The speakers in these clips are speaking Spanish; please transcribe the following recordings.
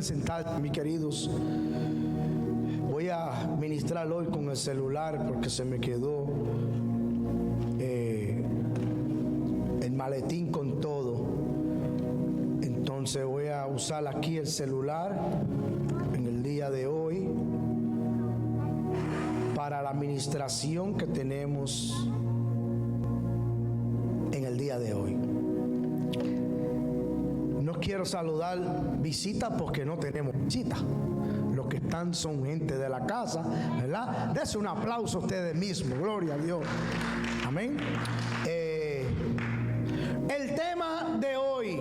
Pueden sentarse, mis queridos. Voy a ministrar hoy con el celular porque se me quedó el maletín con todo. Entonces voy a usar aquí el celular en el día de hoy para la administración que tenemos en el día de hoy. No quiero saludar visitas porque no tenemos visitas. Los que están son gente de la casa, ¿verdad? Dense un aplauso a ustedes mismos, gloria a Dios. Amén. El tema de hoy,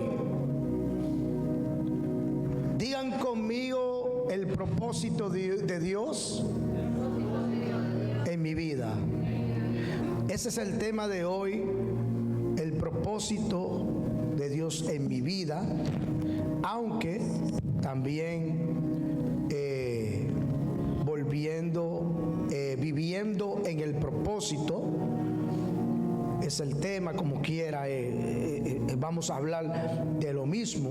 digan conmigo el propósito de Dios en mi vida. Ese es el tema de hoy, el propósito de Dios en mi vida, aunque también viviendo en el propósito, es el tema como quiera, vamos a hablar de lo mismo,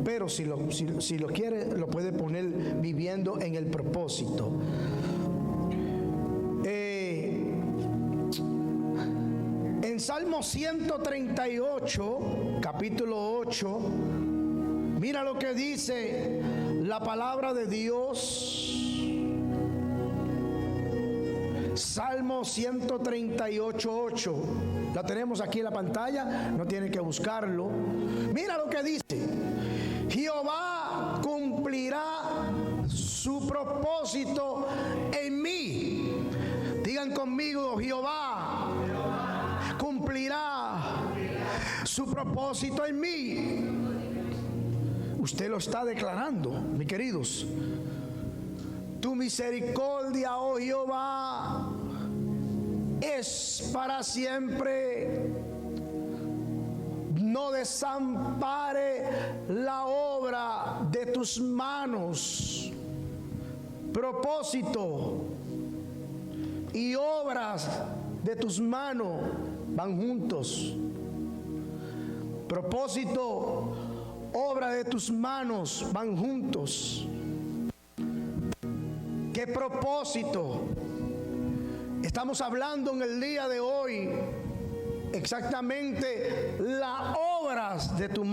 pero si lo quiere, lo puede poner viviendo en el propósito. En Salmo 138, capítulo 8, mira lo que dice la palabra de Dios. Salmo 138, 8. La tenemos aquí en la pantalla, no tiene que buscarlo. Mira lo que dice: Jehová cumplirá su propósito en mí. Digan conmigo: Jehová cumplirá su propósito en mí. Usted lo está declarando, mis queridos. Tu misericordia, oh Jehová, es para siempre. No desampare la obra de tus manos. Propósito y obras de tus manos van juntos. Propósito, obra de tus manos van juntos. ¿Qué propósito? Estamos hablando en el día de hoy exactamente las obras de tus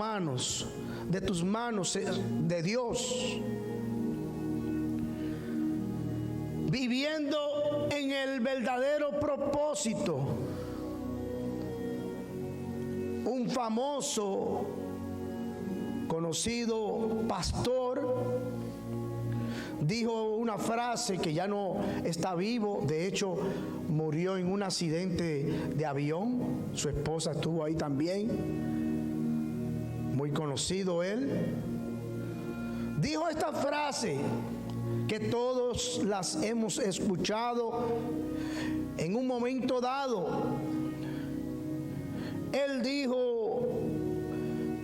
manos, de Dios. Viviendo en el verdadero propósito. Un famoso, conocido pastor dijo una frase que ya no está vivo. De hecho, murió en un accidente de avión. Su esposa estuvo ahí también. Muy conocido él. Dijo esta frase que todos las hemos escuchado en un momento dado. Él dijo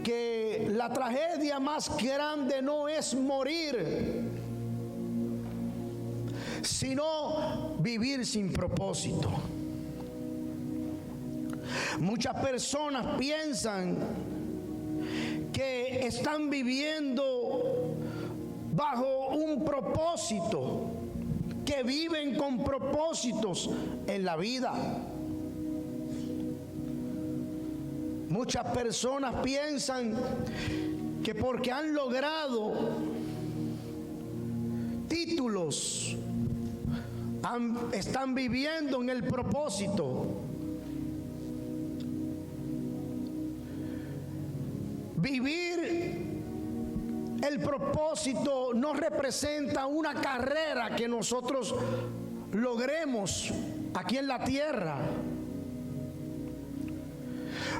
que la tragedia más grande no es morir, sino vivir sin propósito. Muchas personas piensan que están viviendo bajo un propósito, que viven con propósitos en la vida. Muchas personas piensan que porque han logrado títulos, están viviendo en el propósito. Vivir el propósito no representa una carrera que nosotros logremos aquí en la tierra.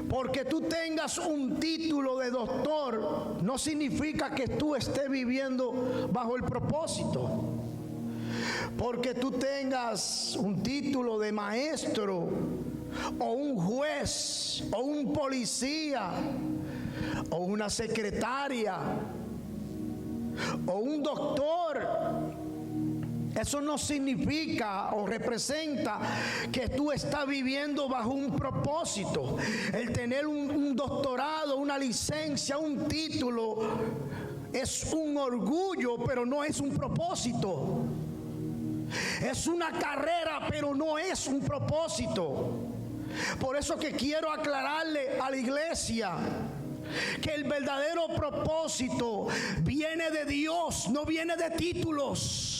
Porque tú tengas un título de doctor no significa que tú estés viviendo bajo el propósito. Porque tú tengas un título de maestro, o un juez, o un policía, o una secretaria, o un doctor, eso no significa o representa que tú estás viviendo bajo un propósito. El tener un doctorado, una licencia, un título, es un orgullo, pero no es un propósito. Es una carrera, pero no es un propósito. Por eso que quiero aclararle a la iglesia que el verdadero propósito viene de Dios, no viene de títulos.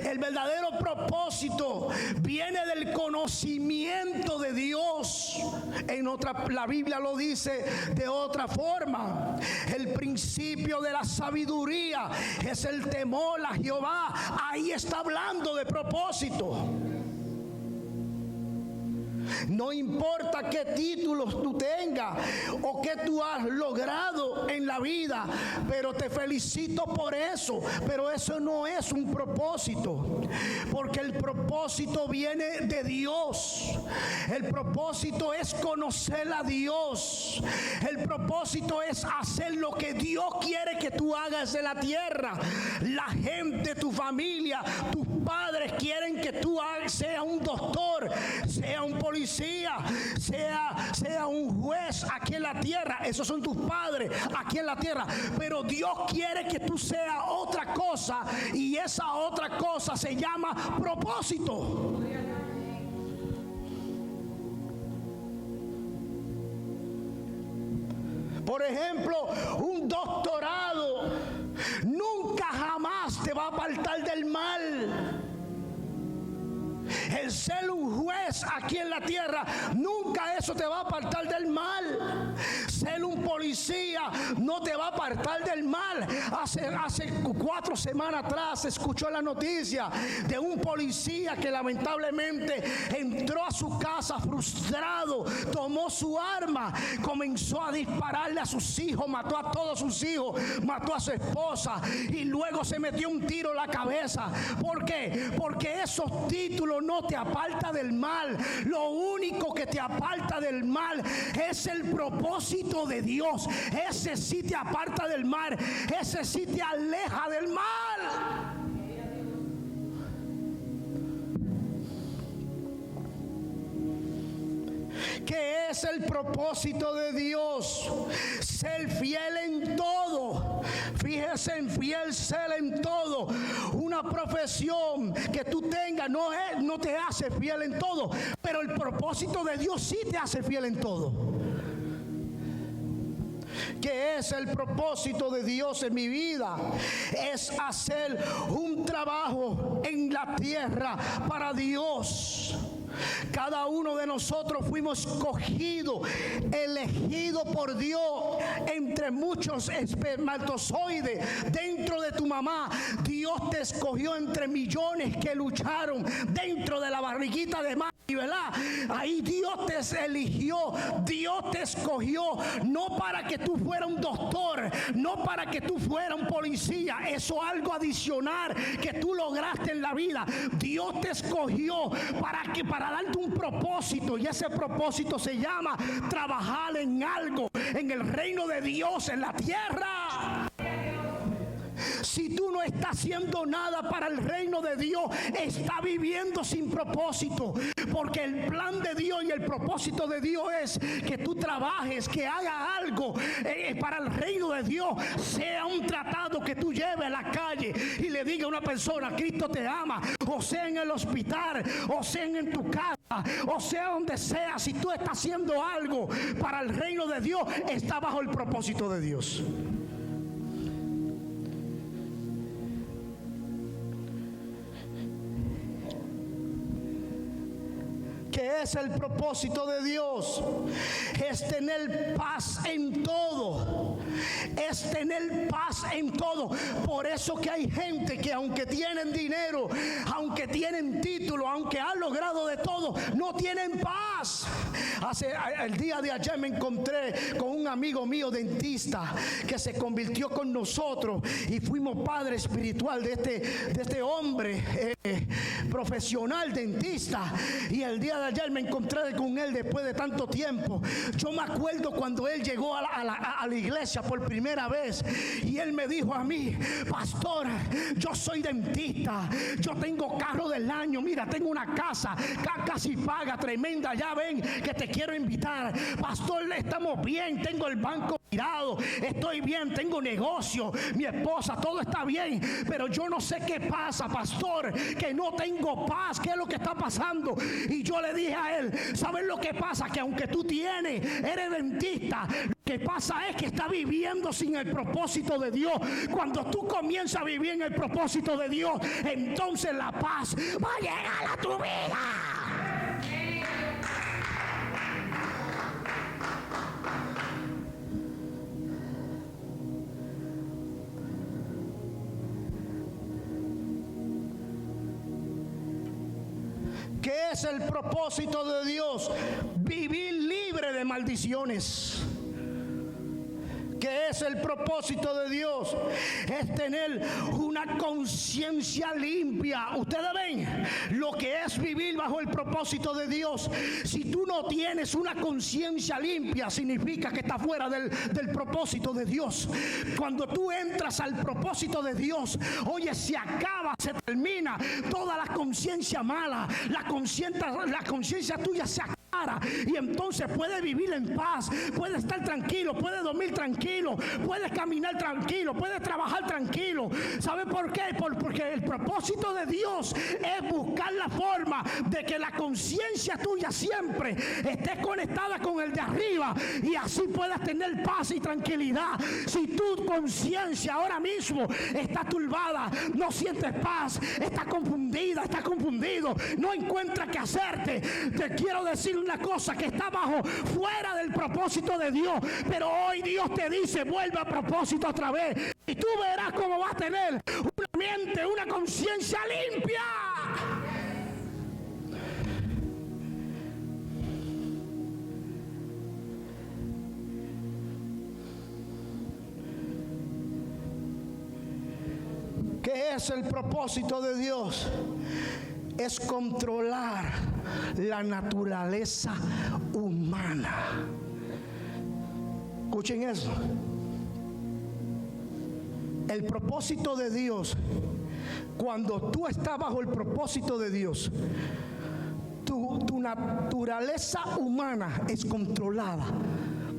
El verdadero propósito viene del conocimiento de Dios. La Biblia lo dice de otra forma. El principio de la sabiduría es el temor a Jehová. Ahí está hablando de propósito. No importa qué títulos tú tengas o qué tú has logrado en la vida, pero te felicito por eso. Pero eso no es un propósito, porque el propósito viene de Dios. El propósito es conocer a Dios. El propósito es hacer lo que Dios quiere que tú hagas en la tierra. La gente, tu familia, tus padres quieren que tú seas un doctor, sea un policía, sea un juez aquí en la tierra. Esos son tus padres aquí en la tierra. Pero Dios quiere que tú seas otra cosa, y esa otra cosa se llama propósito. Por ejemplo, un doctorado nunca jamás te va a apartar del mal. El ser un juez aquí en la tierra, nunca eso te va a apartar del mal. Ser un policía no te va a apartar del mal. Hace 4 semanas atrás se escuchó la noticia de un policía que lamentablemente entró a su casa frustrado, tomó su arma, comenzó a dispararle a sus hijos, mató a todos sus hijos, mató a su esposa y luego se metió un tiro en la cabeza. ¿Por qué? Porque esos títulos no te aparta del mal. Lo único que te aparta del mal es el propósito de Dios. Ese sí te aparta del mal. Ese sí te aleja del mal. ¿Qué es el propósito de Dios? Ser fiel en todo. Fíjese en fiel ser en todo. Una profesión que tú tengas no te hace fiel en todo, pero el propósito de Dios sí te hace fiel en todo. ¿Qué es el propósito de Dios en mi vida? Es hacer un trabajo en la tierra para Dios. Cada uno de nosotros fuimos escogidos, elegidos por Dios entre muchos espermatozoides dentro de tu mamá. Dios te escogió entre millones que lucharon dentro de la barriguita de mami, ¿verdad? Ahí Dios te eligió, Dios te escogió, no para que tú fueras un doctor, no para que tú fueras un policía. Eso es algo adicional que tú lograste en la vida. Dios te escogió para darte un propósito, y ese propósito se llama trabajar en algo en el reino de Dios en la tierra. Si tú no estás haciendo nada para el reino de Dios, estás viviendo sin propósito. Porque el plan de Dios y el propósito de Dios es que tú trabajes, que hagas algo para el reino de Dios. Sea un tratado que tú lleves a la calle y le diga a una persona: Cristo te ama. O sea en el hospital, o sea en tu casa, o sea donde sea. Si tú estás haciendo algo para el reino de Dios, está bajo el propósito de Dios. ¿Qué es el propósito de Dios? Es tener paz en todo. Es tener paz en todo. Por eso que hay gente que aunque tienen dinero, aunque tienen título, aunque han logrado de todo, no tienen paz. El día de ayer me encontré con un amigo mío dentista que se convirtió con nosotros y fuimos padre espiritual de este hombre profesional dentista. Y el día de ayer me encontré con él después de tanto tiempo. Yo me acuerdo cuando él llegó a la iglesia por primera vez y él me dijo a mí: pastor, yo soy dentista, yo tengo carro del año, mira, tengo una casa casi paga, tremenda, ya ven que te quiero invitar. Pastor, estamos bien, tengo el banco estoy bien, tengo negocio, mi esposa, todo está bien, pero yo no sé qué pasa, pastor, que no tengo paz, qué es lo que está pasando. Y yo le dije a él, ¿sabes lo que pasa? Que aunque tú eres dentista, lo que pasa es que está viviendo sin el propósito de Dios. Cuando tú comienzas a vivir en el propósito de Dios, entonces la paz va a llegar a tu vida. ¿Qué es el propósito de Dios? Vivir libre de maldiciones. ¿Qué es el propósito de Dios? Es tener una conciencia limpia. Ustedes ven lo que es vivir bajo el propósito de Dios. Si tú no tienes una conciencia limpia, significa que estás fuera del propósito de Dios. Cuando tú entras al propósito de Dios, oye, se acaba, se termina toda la conciencia mala. La conciencia tuya se acaba. Y entonces puedes vivir en paz, puedes estar tranquilo, puedes dormir tranquilo, puedes caminar tranquilo, puedes trabajar tranquilo. ¿Sabe por qué? Porque el propósito de Dios es buscar la forma de que la conciencia tuya siempre esté conectada con el de arriba, y así puedas tener paz y tranquilidad. Si tu conciencia ahora mismo está turbada, no sientes paz, está confundida, está confundido, no encuentras qué hacerte, te quiero decir una cosa, que está fuera del propósito de Dios. Pero hoy Dios te dice, vuelve a propósito otra vez, y tú verás cómo vas a tener una mente, una conciencia limpia. ¿Qué es el propósito de Dios? Es controlar la naturaleza humana. Escuchen eso. El propósito de Dios, cuando tú estás bajo el propósito de Dios, tu naturaleza humana es controlada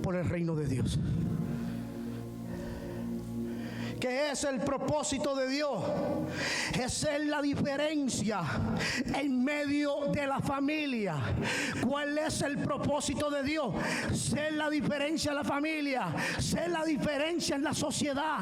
por el reino de Dios. ¿Qué es el propósito de Dios? Es ser la diferencia en medio de la familia. ¿Cuál es el propósito de Dios? Ser la diferencia en la familia, ser la diferencia en la sociedad.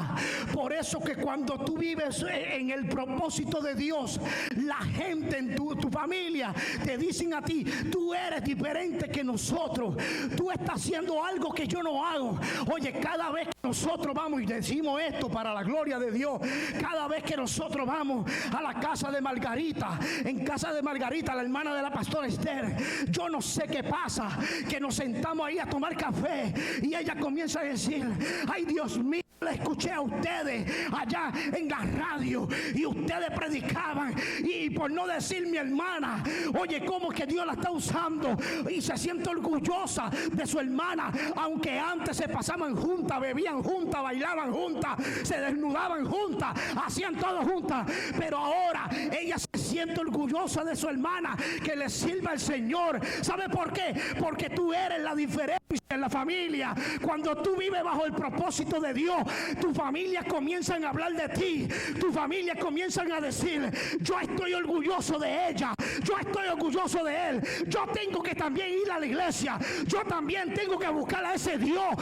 Por eso que cuando tú vives en el propósito de Dios, la gente en tu familia te dicen a ti, tú eres diferente que nosotros, tú estás haciendo algo que yo no hago. Oye, cada vez que nosotros vamos y decimos esto para la gloria de Dios, cada vez que nosotros vamos a la casa de Margarita, en casa de Margarita, la hermana de la pastora Esther, yo no sé qué pasa, que nos sentamos ahí a tomar café y ella comienza a decir, ay Dios mío, la escuché a ustedes allá en la radio y ustedes predicaban, y por no decir mi hermana, oye, cómo que Dios la está usando, y se siente orgullosa de su hermana, aunque antes se pasaban juntas, bebían juntas, bailaban juntas, se desnudaban juntas, hacían todo juntas, pero ahora ella se siente orgullosa de su hermana, que le sirva al Señor. ¿Sabe por qué? Porque tú eres la diferencia en la familia. Cuando tú vives bajo el propósito de Dios, tu familia comienzan a hablar de ti, tu familia comienzan a decir, yo estoy orgulloso de ella, yo estoy orgulloso de él, yo tengo que también ir a la iglesia, yo también tengo que buscar a ese Dios,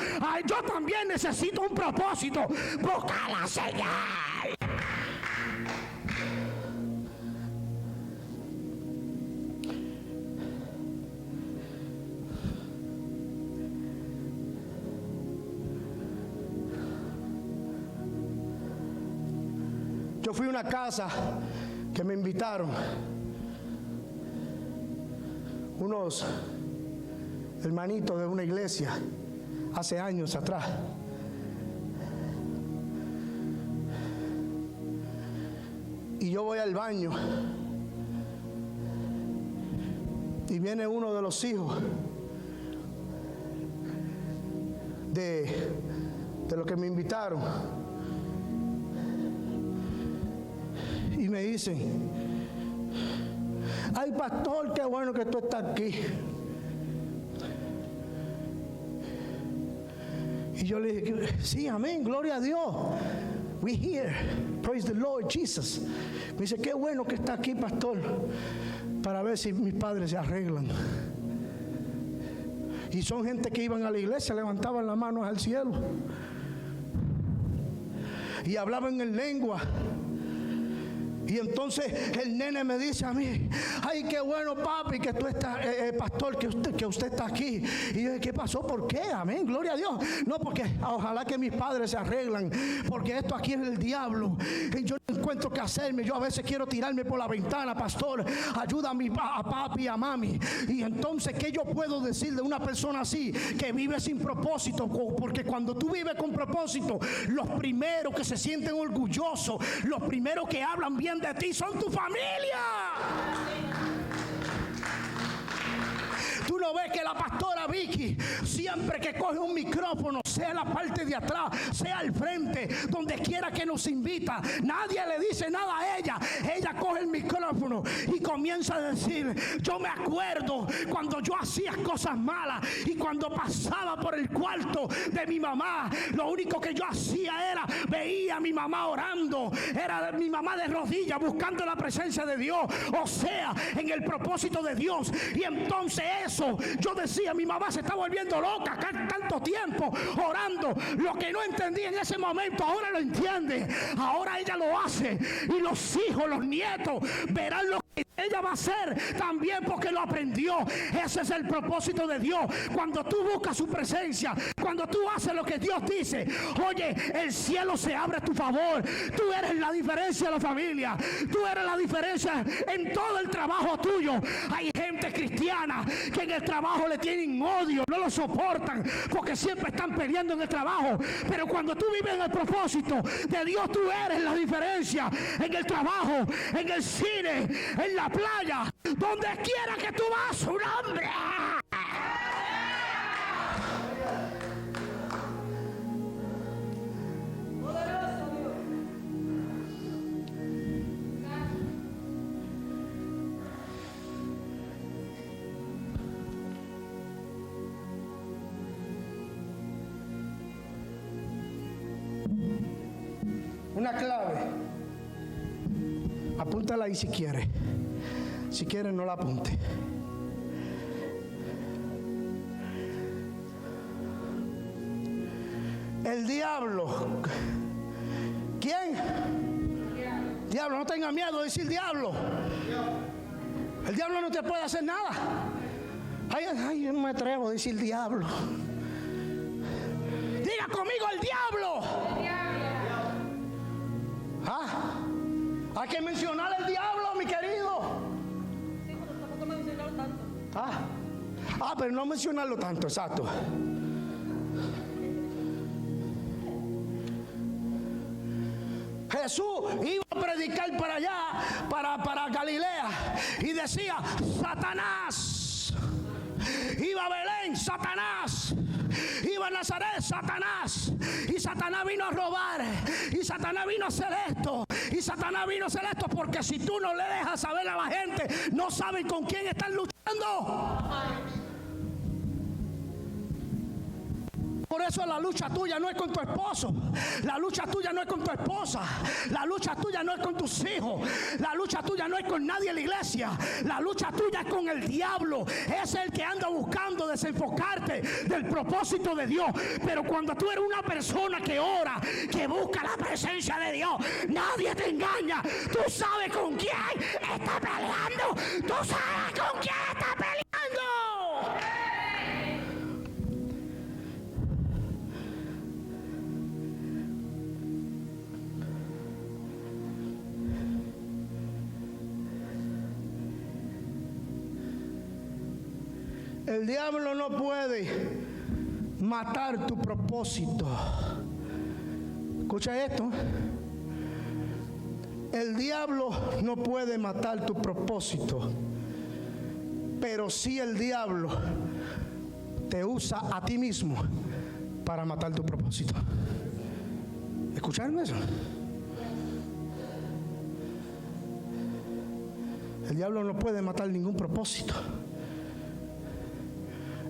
yo también necesito un propósito, busca la señal. Yo fui a una casa que me invitaron unos hermanitos de una iglesia hace años atrás. Y yo voy al baño y viene uno de los hijos de los que me invitaron y me dicen, ay pastor, qué bueno que tú estás aquí. Y yo le dije, sí, amén, gloria a Dios. We here, praise the Lord Jesus. Me dice, qué bueno que está aquí, pastor, para ver si mis padres se arreglan. Y son gente que iban a la iglesia, levantaban las manos al cielo y hablaban en lengua. Y entonces el nene me dice a mí, ay, qué bueno, papi, que tú estás, pastor, que usted está aquí. Y yo, ¿qué pasó? ¿Por qué? Amén, gloria a Dios. No, porque ojalá que mis padres se arreglan, porque esto aquí es el diablo. Y yo no encuentro qué hacerme. Yo a veces quiero tirarme por la ventana, pastor, ayuda a papi y a mami. Y entonces, ¿qué yo puedo decir de una persona así, que vive sin propósito? Porque cuando tú vives con propósito, los primeros que se sienten orgullosos, los primeros que hablan bien de ti son tu familia. Tú no ves que la pastora Vicky, siempre que coge un micrófono, sea la parte de atrás, sea al frente, donde quiera que nos invita, nadie le dice nada a ella. Ella coge el micrófono y comienza a decir, yo me acuerdo cuando yo hacía cosas malas y cuando pasaba por el cuarto de mi mamá, lo único que yo hacía era, veía a mi mamá orando, era mi mamá de rodillas buscando la presencia de Dios, o sea, en el propósito de Dios. Y entonces eso, yo decía, mi mamá se está volviendo loca, tanto tiempo orando. Lo que no entendí en ese momento, ahora lo entiende. Ahora ella lo hace y los hijos, los nietos verán lo que ella va a hacer también, porque lo aprendió. Ese es el propósito de Dios. Cuando tú buscas su presencia, cuando tú haces lo que Dios dice, oye, el cielo se abre a tu favor. Tú eres la diferencia de la familia, tú eres la diferencia en todo el trabajo tuyo. Hay gente cristiana que en el trabajo le tienen odio, no lo soportan, porque siempre están peleando en el trabajo. Pero cuando tú vives en el propósito de Dios, tú eres la diferencia en el trabajo, en el cine, en la playa, donde quiera que tú vas, un hombre. Una clave, apúntala ahí si quiere. Si quiere, no la apunte. El diablo. ¿Quién? Diablo, no tenga miedo de decir diablo. El diablo no te puede hacer nada. Ay, yo no me atrevo a decir diablo. Diga conmigo, el diablo. ¿Ah? Hay que mencionar el diablo, mi querido. Sí, pero tampoco me mencionaron tanto. Pero no mencionarlo tanto, exacto. Jesús iba a predicar para allá, para Galilea, y decía, Satanás. Iba a Belén, Satanás. Iba a Nazaret, Satanás. Y Satanás vino a robar. Y Satanás vino a hacer esto. Y Satanás vino a hacer esto, porque si tú no le dejas saber a la gente, no saben con quién están luchando. Por eso la lucha tuya no es con tu esposo, la lucha tuya no es con tu esposa, la lucha tuya no es con tus hijos, la lucha tuya no es con nadie en la iglesia, la lucha tuya es con el diablo. Es el que anda buscando desenfocarte del propósito de Dios. Pero cuando tú eres una persona que ora, que busca la presencia de Dios, nadie te engaña. Tú sabes con quién está peleando, tú sabes con quién está peleando. El diablo no puede matar tu propósito. Escucha esto. El diablo no puede matar tu propósito, pero sí el diablo te usa a ti mismo para matar tu propósito. ¿Escucharon eso? El diablo no puede matar ningún propósito.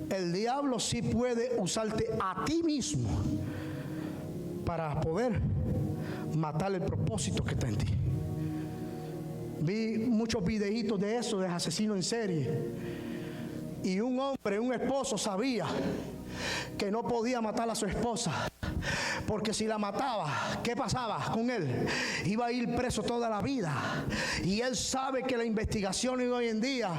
el diablo sí puede usarte a ti mismo para poder matar el propósito que está en ti. Vi muchos videitos de eso, de asesinos en serie. Y un hombre, un esposo, sabía que no podía matar a su esposa, porque si la mataba, ¿qué pasaba con él? Iba a ir preso toda la vida. Y él sabe que las investigaciones hoy en día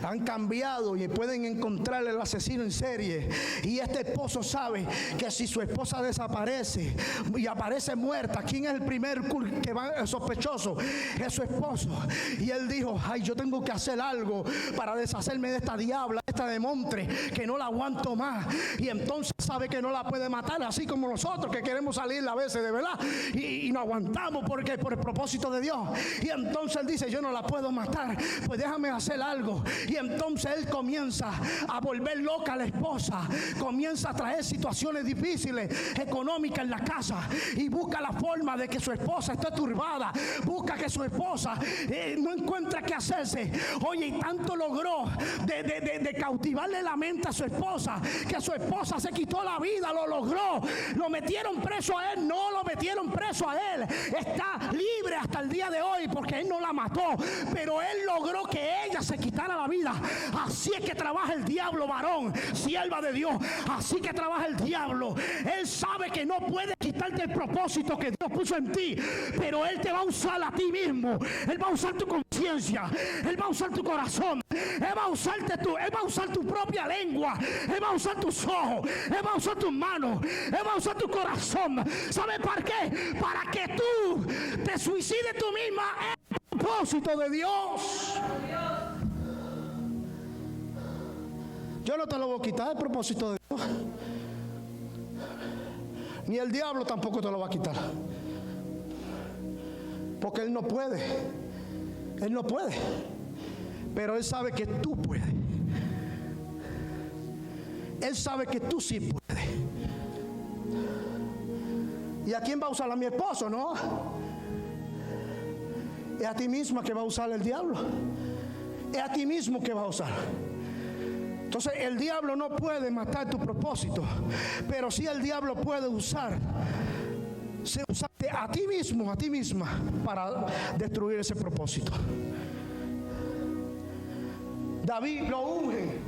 han cambiado y pueden encontrar el asesino en serie. Y este esposo sabe que si su esposa desaparece y aparece muerta, ¿quién es el primer que va sospechoso? Es su esposo. Y él dijo, ay, yo tengo que hacer algo para deshacerme de esta diabla, esta demontre, que no la aguanto más. Y entonces sabe que no la puede matar, así como nosotros que queremos salir a veces, de verdad, y no aguantamos porque por el propósito de Dios. Y entonces él dice, yo no la puedo matar, pues déjame hacer algo. Y entonces él comienza a volver loca a la esposa, comienza a traer situaciones difíciles económicas en la casa, y busca la forma de que su esposa esté turbada, busca que su esposa no encuentre qué hacerse. Oye, y tanto logró de cautivarle la mente a su esposa, que su esposa se quitó la vida, lo logró. Lo metieron preso a él, no lo metieron preso a él, está libre hasta el día de hoy porque él no la mató, pero él logró que ella se quitara la vida. Así es que trabaja el diablo, varón, sierva de Dios, así que trabaja el diablo. Él sabe que no puede quitarte el propósito que Dios puso en ti, pero él te va a usar a ti mismo. Él va a usar tu conciencia, él va a usar tu corazón, él va a usar tu propia lengua, él va a usar tus ojos, él va a usar tus manos, él va a usar tu corazón. ¿Sabes para qué? Para que tú te suicides tú misma en el propósito de Dios. Yo no te lo voy a quitar, el propósito de Dios. Ni el diablo tampoco te lo va a quitar. Porque él no puede. Él no puede. Pero él sabe que tú puedes. Él sabe que tú sí puedes. ¿Y a quién va a usar? A mi esposo, ¿no? Es a ti misma que va a usar el diablo. Es a ti mismo que va a usar. Entonces el diablo no puede matar tu propósito, pero sí el diablo puede usarte a ti mismo, a ti misma, para destruir ese propósito. David lo unge,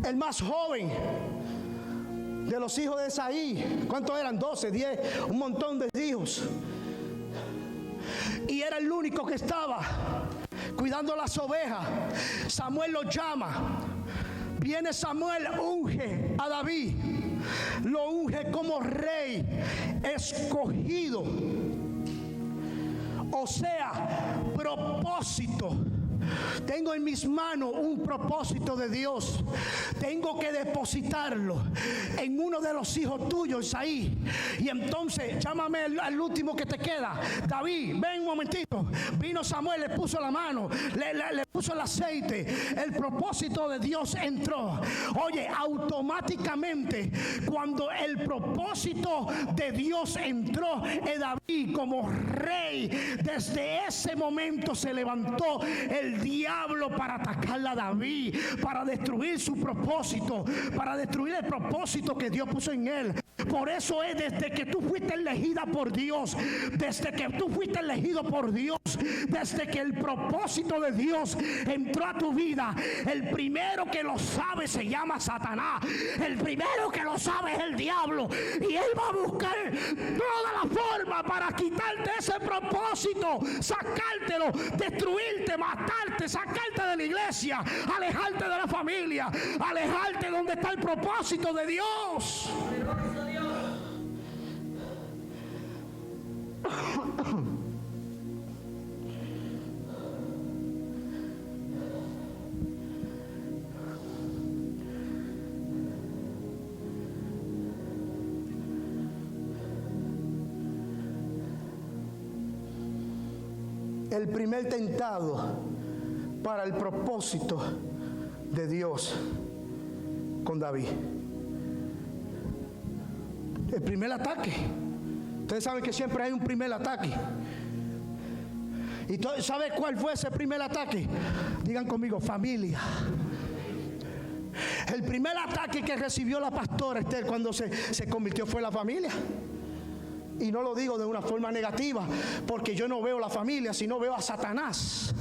el más joven de los hijos de Esaí. ¿Cuántos eran? 12, 10, un montón de hijos. Y era el único que estaba cuidando las ovejas. Samuel lo llama. Viene Samuel, unge a David. Lo unge como rey escogido. O sea, propósito. Tengo en mis manos un propósito de Dios. Tengo que depositarlo en uno de los hijos tuyos ahí. Y entonces llámame al último que te queda. David, ven un momentito. Vino Samuel, le puso la mano, le puso el aceite. El propósito de Dios entró. Oye, automáticamente cuando el propósito de Dios entró en David como rey, desde ese momento se levantó el diablo para atacar a David, para destruir su propósito, para destruir el propósito que Dios puso en él. Por eso es desde que tú fuiste elegida por Dios, desde que tú fuiste elegido por Dios, desde que el propósito de Dios entró a tu vida, el primero que lo sabe se llama Satanás. El primero que lo sabe es el diablo, y él va a buscar toda la forma para quitarte ese propósito, sacártelo, destruirte, matarte, sacarte de la iglesia, alejarte de la familia, alejarte donde está el propósito de Dios. El primer tentado para el propósito de Dios con David. El primer ataque. Ustedes saben que siempre hay un primer ataque. ¿Y ¿sabe cuál fue ese primer ataque? Digan conmigo, familia. El primer ataque que recibió la pastora Esther cuando se convirtió fue la familia. Y no lo digo de una forma negativa, porque yo no veo la familia, sino veo a Satanás,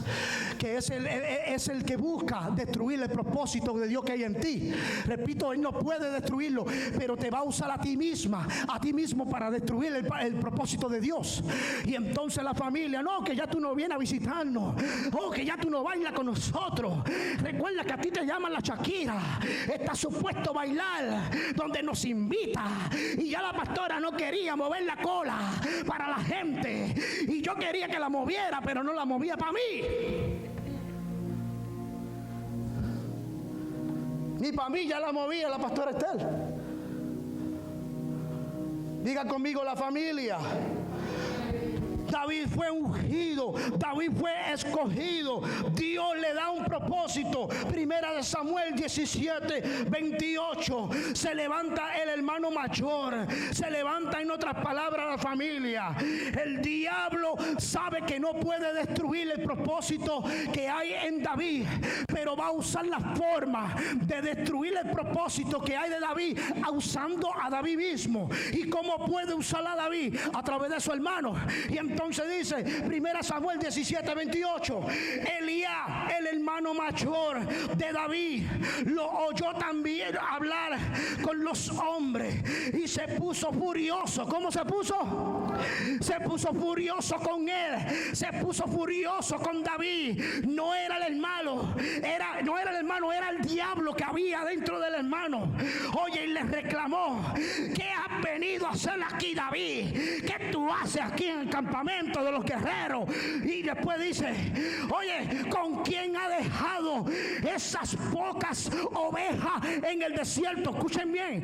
que es el que busca destruir el propósito de Dios que hay en ti. Repito, él no puede destruirlo, pero te va a usar a ti mismo para destruir el propósito de Dios. Y entonces la familia, no, que ya tú no vienes a visitarnos, oh, que ya tú no bailas con nosotros. Recuerda que a ti te llaman la Shakira, está supuesto bailar donde nos invita, y ya la pastora no quería mover la cola para la gente, y yo quería que la moviera, pero no la movía para mí. Ni para mí ya la movía la pastora Esther. Diga conmigo, la familia. David fue ungido, David fue escogido. Dios le da un propósito. Primera de Samuel 17:28. Se levanta el hermano mayor, se levanta, en otras palabras, la familia. El diablo sabe que no puede destruir el propósito que hay en David, pero va a usar la forma de destruir el propósito que hay de David, usando a David mismo. ¿Y cómo puede usar a David? A través de su hermano. Y entonces dice, 1 Samuel 17:28, Elías, el hermano mayor de David, lo oyó también hablar con los hombres y se puso furioso. ¿Cómo se puso? Se puso furioso con él, se puso furioso con David. No era el hermano, era el diablo que había dentro del hermano. Oye, y le reclamó, ¿qué has venido a hacer aquí, David? ¿Qué tú haces aquí en el campamento de los guerreros? Y después dice, oye, ¿con quién ha dejado esas pocas ovejas en el desierto? Escuchen bien,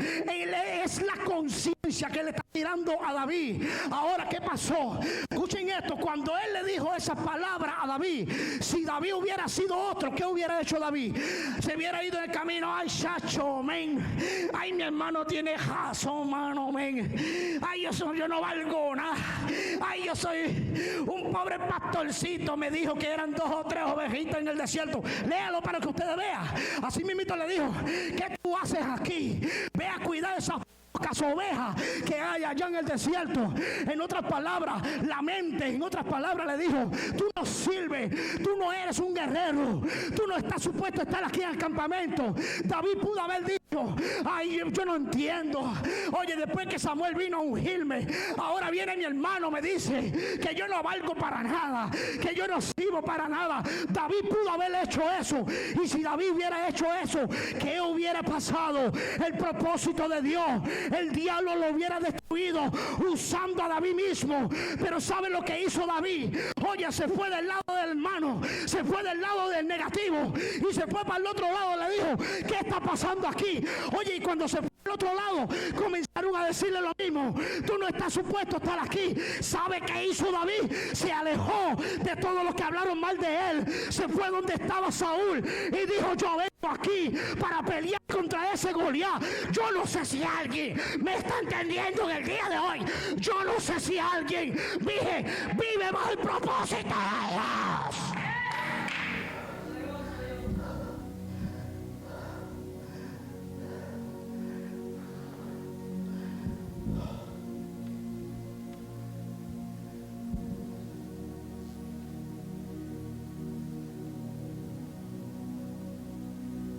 es la conciencia que le está tirando a David. Ahora, ¿qué pasó? Escuchen esto, cuando él le dijo esas palabras a David, si David hubiera sido otro, ¿qué hubiera hecho David? Se hubiera ido en el camino, ay, chacho, men, ay, mi hermano tiene razón, mano, men, ay, yo no valgo nada, ay, yo soy un pobre pastorcito, me dijo que eran 2 o 3 ovejitas en el desierto. Léalo para que ustedes vean. Así mismo le dijo, ¿qué tú haces aquí? Ve a cuidar esas pocas ovejas que hay allá en el desierto. En otras palabras, la mente, en otras palabras le dijo, tú no sirves, tú no eres un guerrero, tú no estás supuesto a estar aquí en el campamento. David pudo haber dicho, ay, yo no entiendo. Oye, después que Samuel vino a ungirme, ahora viene mi hermano, me dice que yo no valgo para nada, que yo no sirvo para nada. David pudo haber hecho eso, y si David hubiera hecho eso, ¿qué hubiera pasado? El propósito de Dios, el diablo lo hubiera destruido usando a David mismo. Pero ¿sabe lo que hizo David? Oye, se fue del lado del hermano, se fue del lado del negativo y se fue para el otro lado. Le dijo, ¿qué está pasando aquí? Oye, y cuando se fue al otro lado, comenzaron a decirle lo mismo, tú no estás supuesto a estar aquí. ¿Sabe qué hizo David? Se alejó de todos los que hablaron mal de él, se fue donde estaba Saúl y dijo, yo vengo aquí para pelear contra ese Goliat. Yo no sé si alguien me está entendiendo en el día de hoy. Yo no sé si alguien vive bajo el propósito de Dios.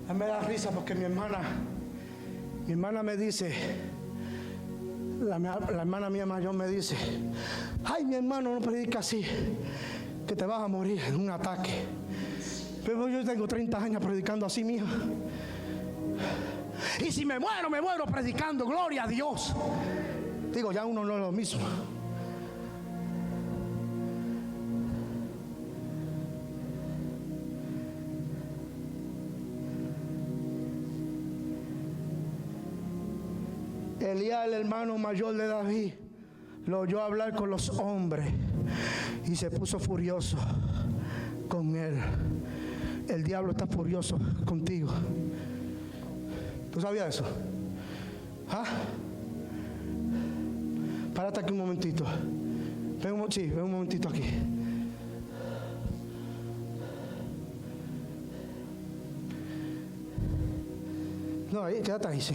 A mí me da risa porque mi hermana me dice, la hermana mía mayor me dice, ay, mi hermano, no predica así, que te vas a morir en un ataque. Pero yo tengo 30 años predicando así, mija. Y si me muero predicando, gloria a Dios. Digo, ya uno no es lo mismo. Elías, el hermano mayor de David, lo oyó hablar con los hombres y se puso furioso con él. El diablo está furioso contigo. ¿Tú sabías eso? ¿Ah? Párate aquí un momentito. Ven un momentito aquí. No, ahí, quédate ahí, sí.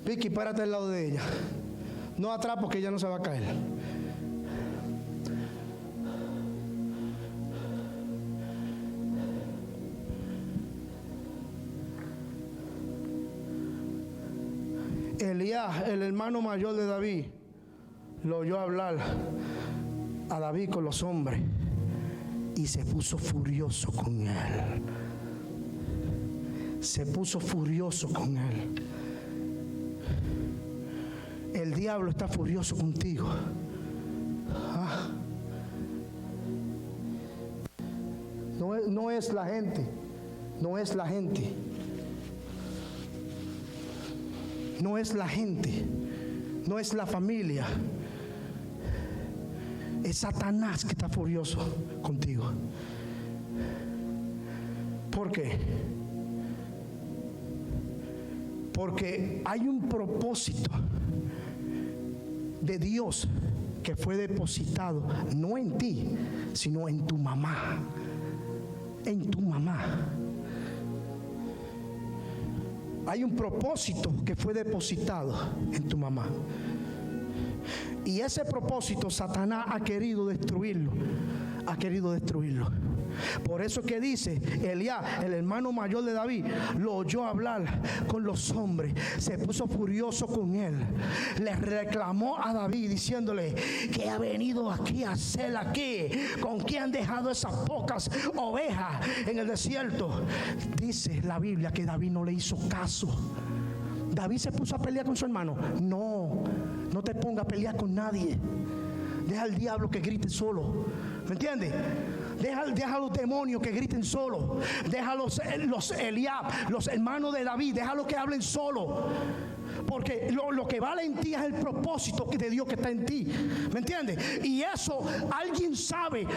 Vicky, párate al lado de ella. No atrás porque ella no se va a caer. Elías, el hermano mayor de David, lo oyó hablar a David con los hombres y se puso furioso con él. Se puso furioso con él. El diablo está furioso contigo. ¿Ah? No es la gente. No es la gente. No es la gente. No es la familia. Es Satanás que está furioso contigo. ¿Por qué? Porque hay un propósito de Dios que fue depositado no en ti, sino en tu mamá. En tu mamá. Hay un propósito que fue depositado en tu mamá. Y ese propósito Satanás ha querido destruirlo. Ha querido destruirlo. Por eso que dice Elías, el hermano mayor de David, lo oyó hablar con los hombres, se puso furioso con él, le reclamó a David diciéndole: ¿qué ha venido aquí a hacer aquí? ¿Con quién han dejado esas pocas ovejas en el desierto? Dice la Biblia que David no le hizo caso. David se puso a pelear con su hermano. No te pongas a pelear con nadie. Deja al diablo que grite solo. ¿Me entiendes? Deja a los demonios que griten solo. Deja a los Eliab, los hermanos de David, déjalos que hablen solo. Porque lo que vale en ti es el propósito de Dios que está en ti. ¿Me entiendes? Y eso alguien sabe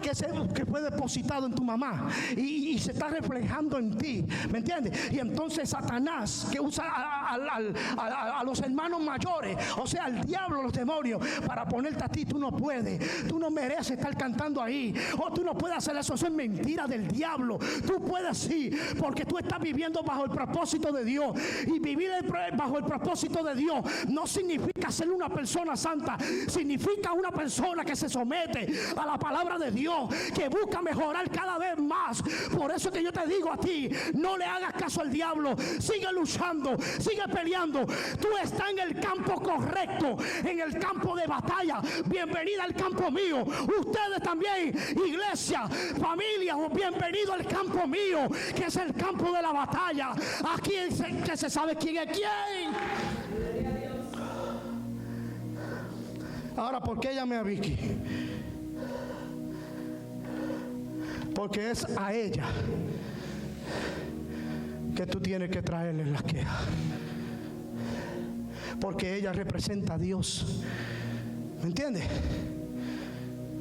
que fue depositado en tu mamá y se está reflejando en ti. ¿Me entiendes? Y entonces Satanás, que usa a los hermanos mayores, o sea, al diablo, los demonios, para ponerte a ti. Tú no puedes, tú no mereces estar cantando ahí, o tú no puedes hacer eso. Eso es mentira del diablo. Tú puedes, sí, porque tú estás viviendo bajo el propósito de Dios. Y vivir bajo el propósito de Dios no significa ser una persona santa, significa una persona que se somete a la palabra de Dios, que busca mejorar cada vez más. Por eso que yo te digo a ti, no le hagas caso al diablo, sigue luchando, sigue peleando. Tú estás en el campo correcto, en el campo de batalla. Bienvenida al campo mío. Ustedes también, iglesia, familia, bienvenido al campo mío, que es el campo de la batalla. Aquí que se sabe quién es quién. Ahora, ¿por qué llamé a Vicky? Porque es a ella que tú tienes que traerle las quejas. Porque ella representa a Dios. ¿Me entiendes?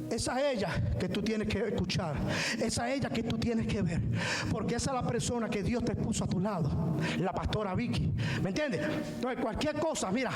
Es a ella que tú tienes que escuchar. Es a ella que tú tienes que ver. Porque esa es la persona que Dios te puso a tu lado. La pastora Vicky. ¿Me entiendes? Entonces, cualquier cosa, mira,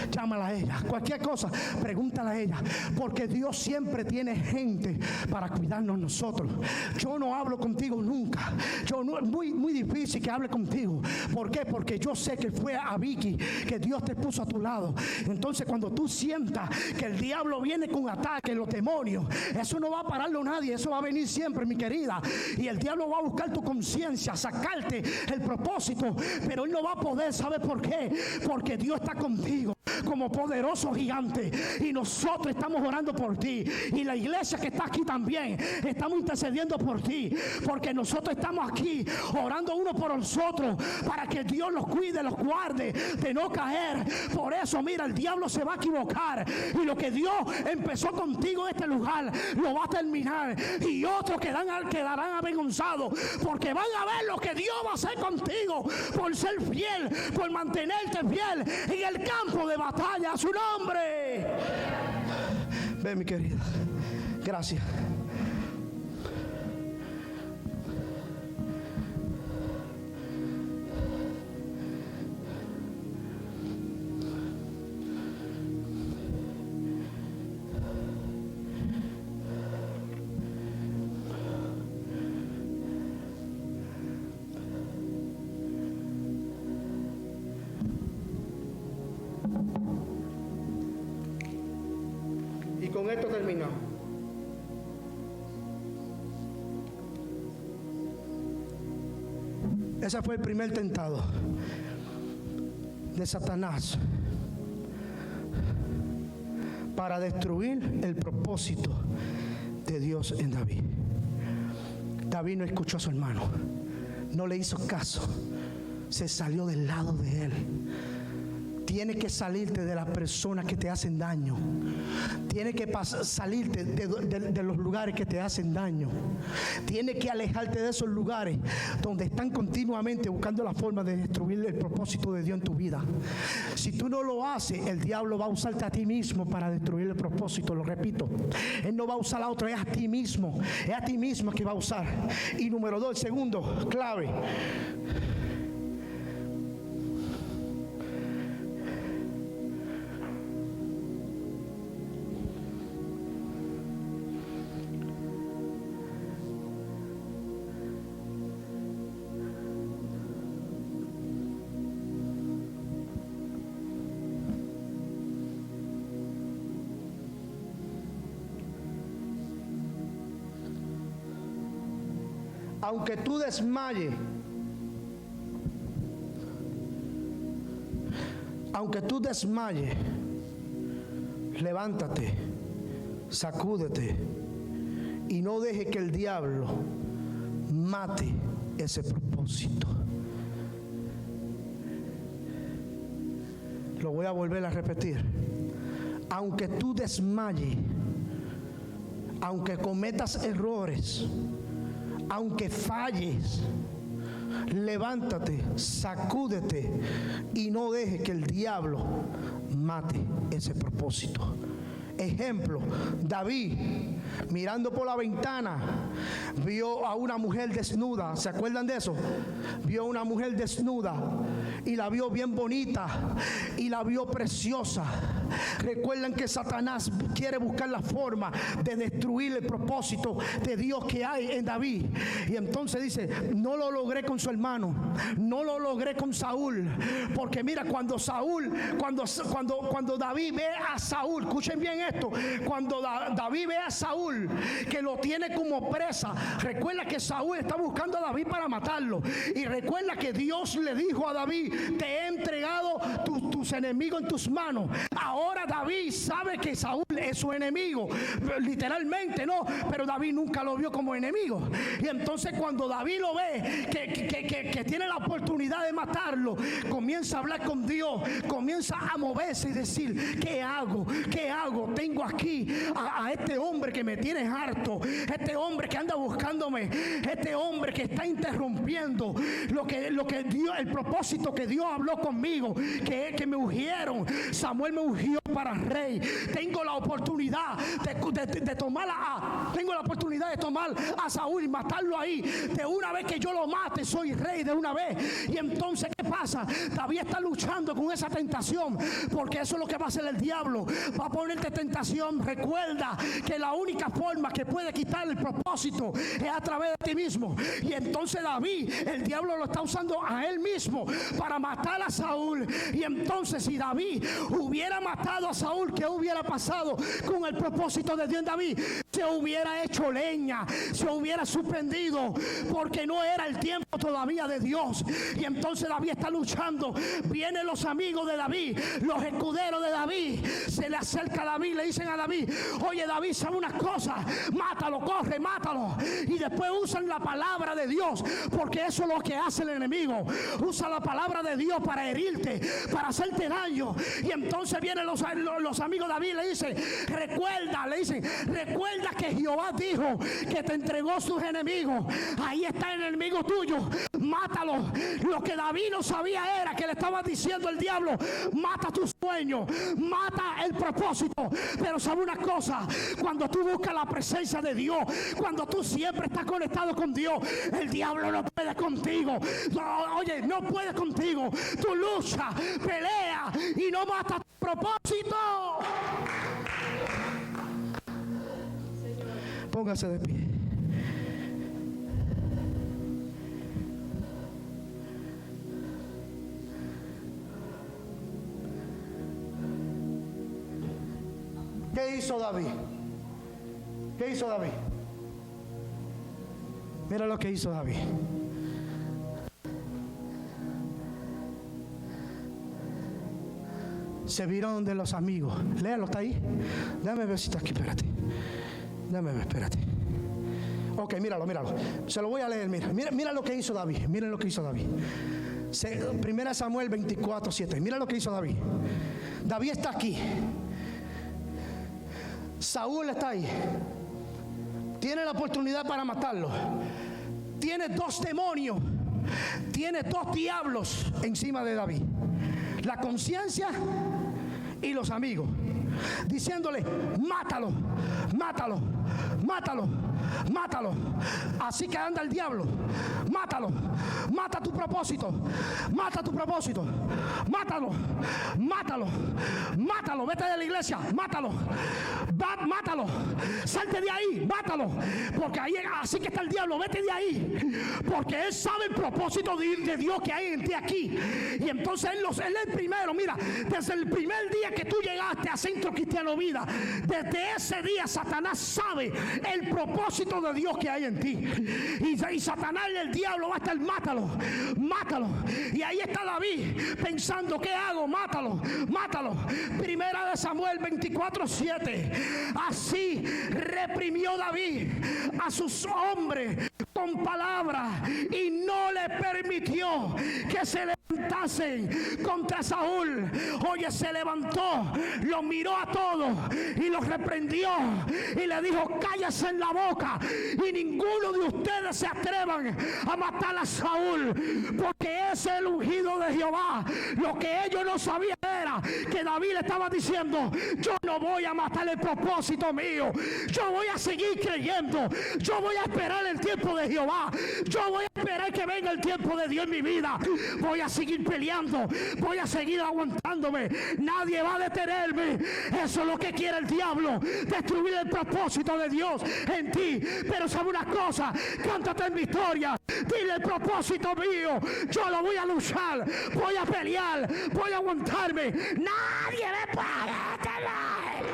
llámala a ella. Cualquier cosa, pregúntala a ella. Porque Dios siempre tiene gente para cuidarnos nosotros. Yo no hablo contigo nunca. Es muy difícil que hable contigo. ¿Por qué? Porque yo sé que fue a Vicky que Dios te puso a tu lado. Entonces, cuando tú sientas que el diablo viene con ataque, los demonios, eso no va a pararlo nadie, eso va a venir siempre, mi querida. Y el diablo va a buscar tu conciencia, sacarte el propósito, pero él no va a poder. ¿Sabe por qué? Porque Dios está contigo como poderoso gigante, y nosotros estamos orando por ti, y la iglesia que está aquí también estamos intercediendo por ti, porque nosotros estamos aquí orando uno por nosotros para que Dios los cuide, los guarde de no caer. Por eso, mira, el diablo se va a equivocar, y lo que Dios empezó contigo en este lugar lo va a terminar, y otros quedarán avergonzados, porque van a ver lo que Dios va a hacer contigo por ser fiel, por mantenerte fiel en el campo de batalla a su nombre. Ven, mi querida. Gracias. con esto terminamos. Ese fue el primer tentado de Satanás para destruir el propósito de Dios en David. David no escuchó a su hermano, no le hizo caso, se salió del lado de él. Tienes que salirte de las personas que te hacen daño. Tienes que salirte de los lugares que te hacen daño. Tienes que alejarte de esos lugares donde están continuamente buscando la forma de destruir el propósito de Dios en tu vida. Si tú no lo haces, el diablo va a usarte a ti mismo para destruir el propósito. Lo repito, él no va a usar a otro, es a ti mismo. Es a ti mismo que va a usar. Y número 2, segundo, clave. Aunque tú desmayes, levántate, sacúdete y no deje que el diablo mate ese propósito. Lo voy a volver a repetir. Aunque tú desmayes, aunque cometas errores, aunque falles, levántate, sacúdete y no dejes que el diablo mate ese propósito. Ejemplo, David, mirando por la ventana, vio a una mujer desnuda. ¿Se acuerdan de eso? Vio a una mujer desnuda y la vio bien bonita y la vio preciosa. Recuerdan que Satanás quiere buscar la forma de destruir el propósito de Dios que hay en David. Y entonces dice, no lo logré con su hermano, no lo logré con Saúl, porque mira, cuando David ve a Saúl, escuchen bien esto, cuando David ve a Saúl que lo tiene como presa, recuerda que Saúl está buscando a David para matarlo, y recuerda que Dios le dijo a David, te he entregado tus enemigos en tus manos. Ahora David sabe que Saúl es su enemigo, literalmente no, pero David nunca lo vio como enemigo. Y entonces cuando David lo ve que tiene la oportunidad de matarlo, comienza a hablar con Dios, comienza a moverse y decir, ¿qué hago? ¿Qué hago? Tengo aquí a este hombre que me tiene harto, este hombre que anda buscándome, este hombre que está interrumpiendo lo que Dios, el propósito que Dios habló conmigo, que me ungieron. Samuel me ungió para rey. Tengo la oportunidad de tomar a Saúl y matarlo ahí. De una vez que yo lo mate, soy rey de una vez. Y entonces, ¿qué pasa? David está luchando con esa tentación, porque eso es lo que va a hacer el diablo. Va a ponerte tentación. Recuerda que la única forma que puede quitar el propósito es a través de ti mismo. Y entonces David, el diablo lo está usando a él mismo para matar a Saúl. Y entonces, si David hubiera matado a Saúl, ¿qué hubiera pasado con el propósito de Dios en David? Se hubiera hecho leña, se hubiera suspendido, porque no era el tiempo todavía de Dios. Y entonces David está luchando. Vienen los amigos de David, los escuderos de David, se le acerca a David, le dicen a David, oye David, sabe una cosa, mátalo, corre, mátalo. Y después usan la palabra de Dios, porque eso es lo que hace el enemigo. Usa la palabra de Dios para herirte, para hacerte daño. Y entonces vienen los amigos de David, le dicen, recuerda que Jehová dijo que te entregó sus enemigos. Ahí está el enemigo tuyo, mátalo. Lo que David no sabía era que le estaba diciendo el diablo, mata tus sueños, mata el propósito. Pero sabe una cosa, cuando tú buscas la presencia de Dios, cuando tú siempre estás conectado con Dios, el diablo no puede contigo. No puede contigo. Tú luchas, peleas y no matas tu propósito. Póngase de pie. ¿Qué hizo David? ¿Qué hizo David? Mira lo que hizo David. Se vieron de los amigos. Léalo, está ahí. Dame ver si está aquí, espérate. Dame ver, espérate. Ok, míralo. Se lo voy a leer, mira lo que hizo David. Miren lo que hizo David. Primera Samuel 24:7. Mira lo que hizo David. David está aquí. Saúl está ahí. Tiene la oportunidad para matarlo. Tiene 2 demonios. Tiene 2 diablos encima de David. La conciencia y los amigos. Diciéndole, mátalo. Así que anda el diablo. Mátalo. Mata tu propósito. Mátalo. Vete de la iglesia. Mátalo. Salte de ahí. Mátalo. Porque ahí, así que está el diablo. Vete de ahí. Porque él sabe el propósito de Dios que hay en ti aquí. Y entonces él es el primero. Mira, desde el primer día que tú llegaste a Centro Cristiano Vida, desde ese día Satanás sabe el propósito de Dios que hay en ti. Y Satanás, el diablo, va a estar, mátalo. Y ahí está David pensando, ¿qué hago? Mátalo. Primera de Samuel 24:7. Así reprimió David a sus hombres con palabras y no le permitió que se levantasen contra Saúl. Oye, se levantó, lo miró a todos y los reprendió y le dijo, cállase en la boca y ninguno de ustedes se atrevan a matar a Saúl, porque es el ungido de Jehová. Lo que ellos no sabían era que David le estaba diciendo, yo no voy a matar el propósito mío, yo voy a seguir creyendo, yo voy a esperar el tiempo de Jehová, yo voy a esperar que venga el tiempo de Dios en mi vida, voy a seguir peleando, voy a seguir aguantándome, nadie va a detenerme. Eso es lo que quiere el diablo, destruir el propósito de Dios en ti. Pero sabe una cosa, cántate en victoria, dile, el propósito mío, yo lo voy a luchar, voy a pelear, voy a aguantarme, nadie me puede detener.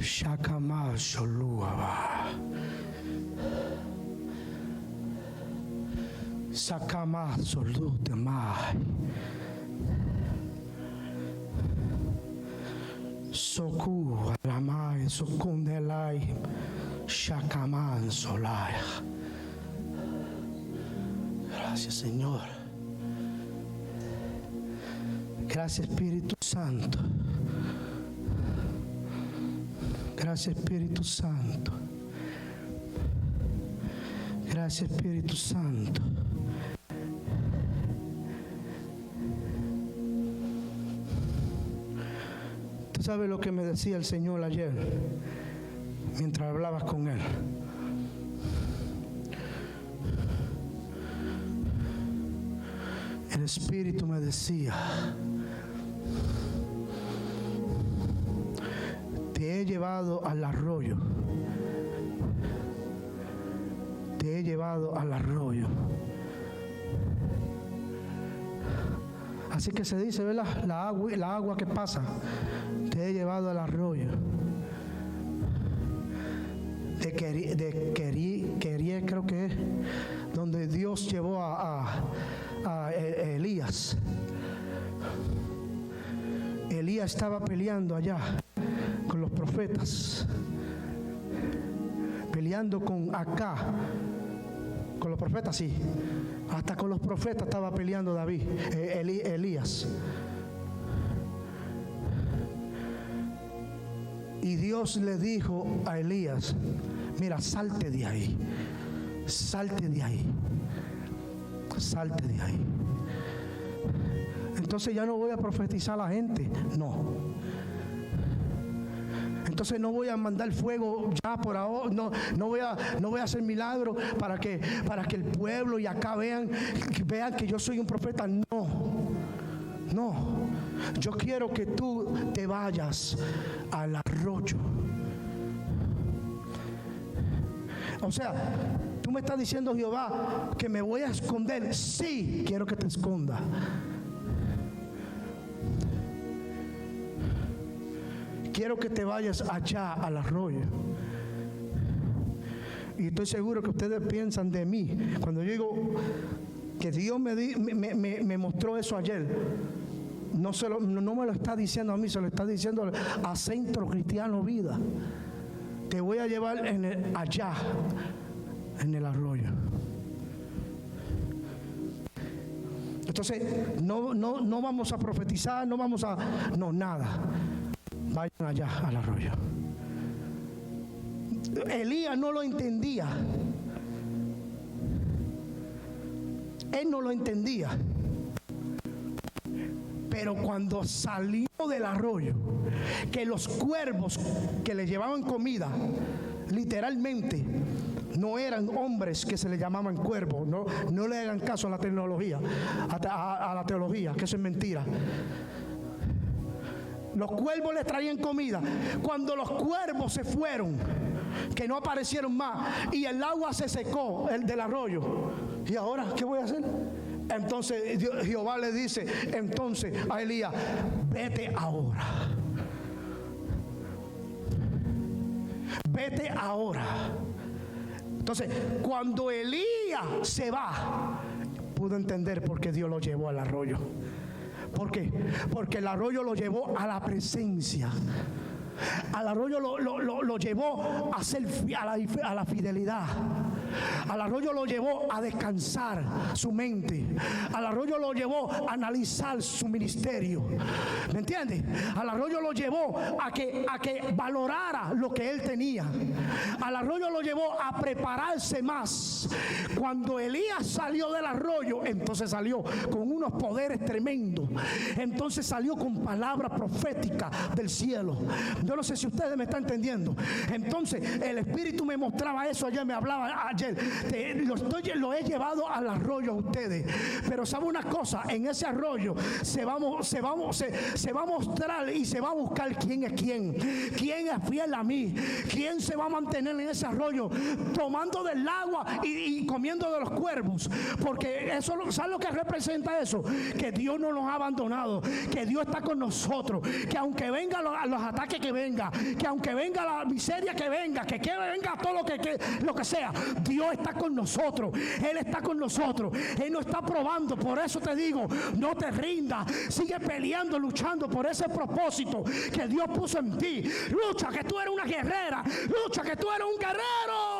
Shakama Sholuaba Sakama Soludemai Soku Alamai Sokundelai Shakaman Solai. Gracias, Señor. Gracias, Espíritu Santo. Gracias, Espíritu Santo. Gracias, Espíritu Santo. ¿Tú sabes lo que me decía el Señor ayer mientras hablabas con Él? El Espíritu me decía, te he llevado al arroyo. Te he llevado al arroyo. Así que se dice, ¿verdad? La agua que pasa. Te he llevado al arroyo. De Quería, creo que es, donde Dios llevó a Elías. Elías estaba peleando allá con los profetas, peleando con Acá, con los profetas, sí, hasta con los profetas estaba peleando David, Elías. Y Dios le dijo a Elías, mira, salte de ahí, salte de ahí, salte de ahí. entonces ya no voy a profetizar a la gente. No. Entonces no voy a mandar fuego ya por ahora, no voy a hacer milagros para que el pueblo y acá vean que yo soy un profeta. No. Yo quiero que tú te vayas al arroyo. O sea, tú me estás diciendo, Jehová, que me voy a esconder. Sí, quiero que te escondas. Quiero que te vayas allá al arroyo. Y estoy seguro que ustedes piensan de mí cuando yo digo que Dios me mostró eso ayer. No me lo está diciendo a mí, se lo está diciendo a Centro Cristiano Vida. Te voy a llevar allá en el arroyo. Entonces no vamos a profetizar, nada. Vayan allá al arroyo. Elías no lo entendía. Él no lo entendía. Pero cuando salió del arroyo, que los cuervos que le llevaban comida, literalmente, no eran hombres que se le llamaban cuervos. No le hagan caso a la tecnología, a la teología, que eso es mentira. Los cuervos le traían comida. Cuando los cuervos se fueron, que no aparecieron más, y el agua se secó, el del arroyo, ¿y ahora qué voy a hacer? Entonces Jehová le dice entonces a Elías: vete ahora. Vete ahora. Entonces, cuando Elías se va, pudo entender por qué Dios lo llevó al arroyo. ¿Por qué? Porque el arroyo lo llevó a la presencia. Al arroyo lo llevó a la fidelidad. Al arroyo lo llevó a descansar su mente. Al arroyo lo llevó a analizar su ministerio. ¿Me entiendes? Al arroyo lo llevó a que valorara lo que él tenía. Al arroyo lo llevó a prepararse más. Cuando Elías salió del arroyo, entonces salió con unos poderes tremendos. Entonces salió con palabras proféticas del cielo. Yo no sé si ustedes me están entendiendo. Entonces el Espíritu me mostraba eso ayer, me hablaba ayer. Lo he llevado al arroyo a ustedes. Pero sabe una cosa, en ese arroyo se va a mostrar y se va a buscar quién es quién es fiel a mí, quién se va a mantener en ese arroyo tomando del agua y comiendo de los cuervos. Porque eso, ¿sabe lo que representa eso? Que Dios no nos ha abandonado, que Dios está con nosotros, que aunque vengan los ataques que vengan, que aunque venga la miseria que venga, que venga todo lo que sea, Dios está con nosotros. Él está con nosotros. Él nos está probando. Por eso te digo, no te rindas. Sigue peleando, luchando por ese propósito que Dios puso en ti. Lucha, que tú eres una guerrera. Lucha, que tú eres un guerrero.